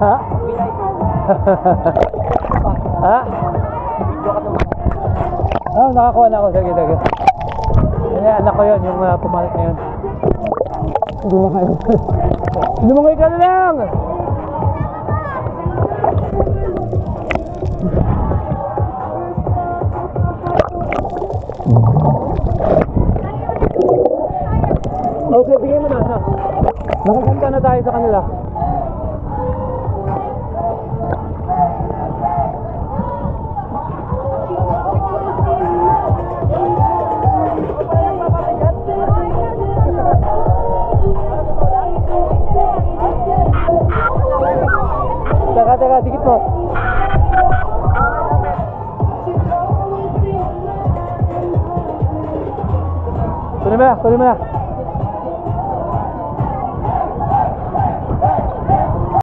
Ha? Ha? Ah, nakakuha na ako. Sige, sige. Anak ko yun, yung pumalit na yun. Lumangay ka na lang! Okay, bigay mo na. Nakakanta na tayo sa kanila. Teka, dikit mo. Tuloy mo na.